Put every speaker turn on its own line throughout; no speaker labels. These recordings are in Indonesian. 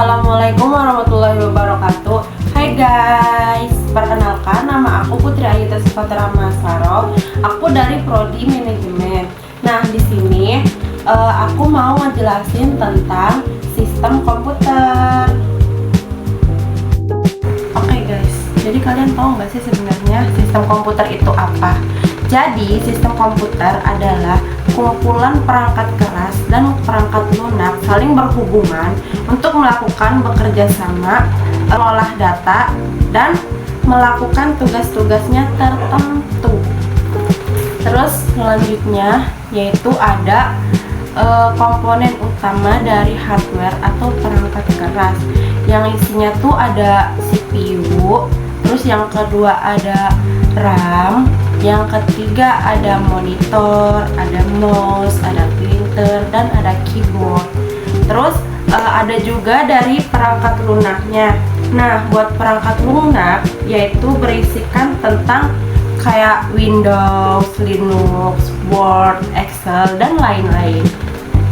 Assalamualaikum warahmatullahi wabarakatuh. Hai guys, perkenalkan nama aku Putri Ayuta Sifatra Masaro. Aku dari Prodi Manajemen. Nah, di sini aku mau ngejelasin tentang sistem komputer. Oke guys, jadi kalian tahu nggak sih sebenarnya sistem komputer itu apa? Jadi, sistem komputer adalah kumpulan perangkat keras dan perangkat lunak saling berhubungan untuk melakukan bekerja sama, mengolah data, dan melakukan tugas-tugasnya tertentu. Terus selanjutnya yaitu ada komponen utama dari hardware atau perangkat keras yang isinya tuh ada CPU, terus yang kedua ada RAM, yang ketiga ada monitor, ada mouse, ada printer, dan ada keyboard. Terus ada juga dari perangkat lunaknya. Nah, buat perangkat lunak yaitu berisikan tentang kayak Windows, Linux, Word, Excel, dan lain-lain.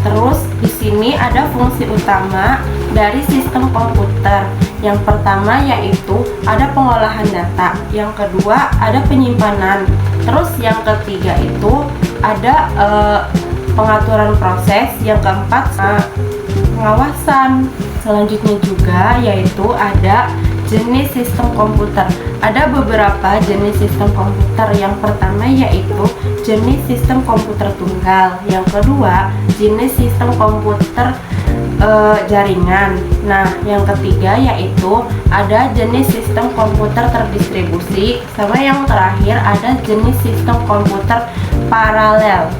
Terus di sini ada fungsi utama dari sistem komputer. Yang pertama yaitu ada pengolahan data, yang kedua ada penyimpanan, terus yang ketiga itu ada pengaturan proses, yang keempat pengawasan. Selanjutnya juga yaitu ada jenis sistem komputer. Ada beberapa jenis sistem komputer. Yang pertama yaitu jenis sistem komputer tunggal, yang kedua jenis sistem komputer jaringan. Nah, yang ketiga yaitu ada jenis sistem komputer terdistribusi, sama yang terakhir ada jenis sistem komputer paralel.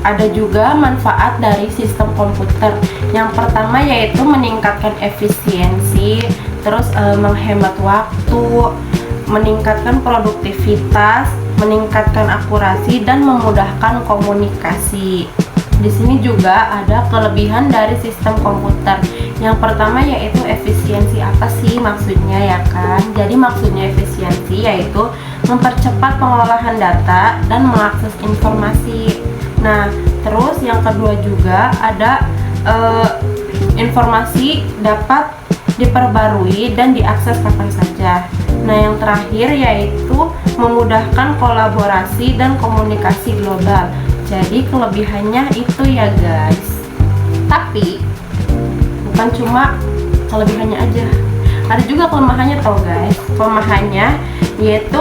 Ada juga manfaat dari sistem komputer. Yang pertama yaitu meningkatkan efisiensi, terus menghemat waktu, meningkatkan produktivitas, meningkatkan akurasi, dan memudahkan komunikasi. Di sini juga ada kelebihan dari sistem komputer. Yang pertama yaitu efisiensi. Apa sih maksudnya ya kan? Jadi maksudnya efisiensi yaitu mempercepat pengolahan data dan mengakses informasi. Nah, terus yang kedua juga ada informasi dapat diperbarui dan diakses kapan saja. Nah, yang terakhir yaitu memudahkan kolaborasi dan komunikasi global. Jadi kelebihannya itu ya guys. Tapi bukan cuma kelebihannya aja, ada juga kelemahannya tau guys. Kelemahannya yaitu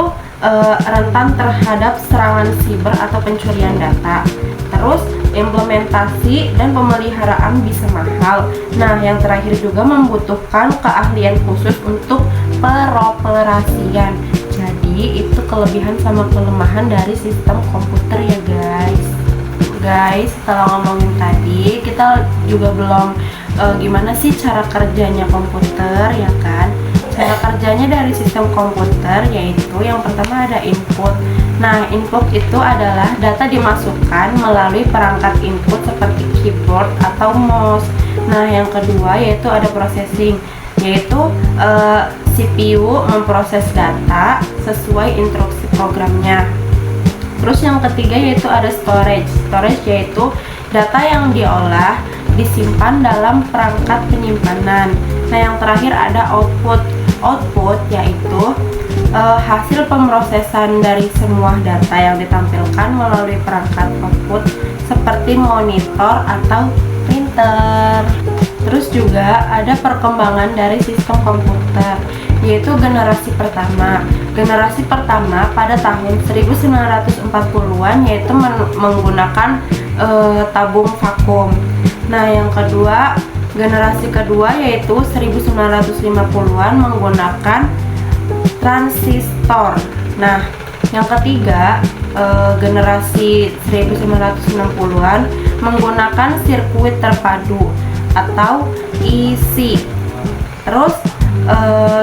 rentan terhadap serangan siber atau pencurian data. Terus implementasi dan pemeliharaan bisa mahal. Nah, yang terakhir juga membutuhkan keahlian khusus untuk peroperasian. Jadi itu kelebihan sama kelemahan dari sistem komputer ya guys. Setelah ngomongin tadi, kita juga belum gimana sih cara kerjanya komputer ya kan. Cara kerjanya dari sistem komputer yaitu yang pertama ada input. Nah, input itu adalah data dimasukkan melalui perangkat input seperti keyboard atau mouse. Nah, yang kedua yaitu ada processing, yaitu CPU memproses data sesuai instruksi programnya. Terus yang ketiga yaitu ada storage. Storage yaitu data yang diolah disimpan dalam perangkat penyimpanan. Nah, yang terakhir ada output. Output yaitu hasil pemrosesan dari semua data yang ditampilkan melalui perangkat output seperti monitor atau printer. Terus juga ada perkembangan dari sistem komputer, yaitu generasi pertama. Generasi pertama pada tahun 1940-an yaitu menggunakan tabung vakum. Nah, yang kedua, generasi kedua yaitu 1950-an menggunakan transistor. Nah, yang ketiga, generasi 1960-an menggunakan sirkuit terpadu atau IC. Terus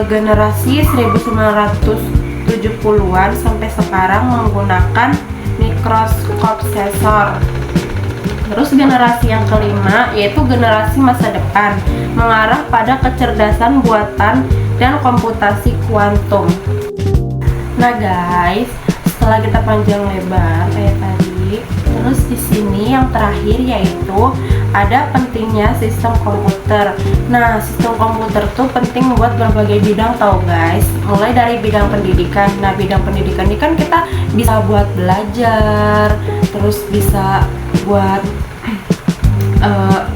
generasi 1970-an sampai sekarang menggunakan microprocessor. Terus generasi yang kelima yaitu generasi masa depan, mengarah pada kecerdasan buatan dan komputasi kuantum. Nah guys, setelah kita panjang lebar kayak tadi, terus di sini yang terakhir yaitu ada pentingnya sistem komputer. Nah, sistem komputer tuh penting buat berbagai bidang tau guys. Mulai dari bidang pendidikan. Nah, bidang pendidikan ini kan kita bisa buat belajar, terus bisa buat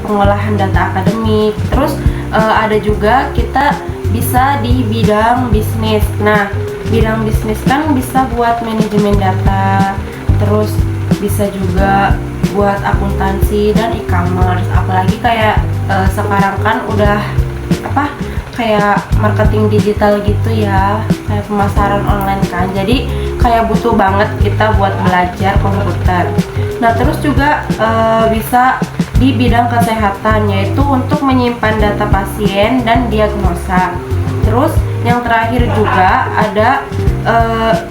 pengolahan data akademik. Terus ada juga kita bisa di bidang bisnis. Nah, bidang bisnis kan bisa buat manajemen data, terus bisa juga buat akuntansi dan e-commerce. Apalagi kayak sekarang kan udah kayak marketing digital gitu ya, kayak pemasaran online kan. Jadi kayak butuh banget kita buat belajar komputer. Nah, terus juga bisa di bidang kesehatan, yaitu untuk menyimpan data pasien dan diagnosa. Terus yang terakhir juga ada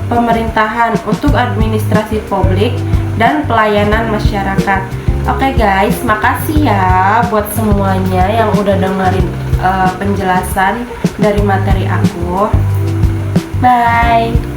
pemerintahan untuk administrasi publik dan pelayanan masyarakat. Oke guys, makasih ya buat semuanya yang udah dengerin penjelasan dari materi aku. Bye.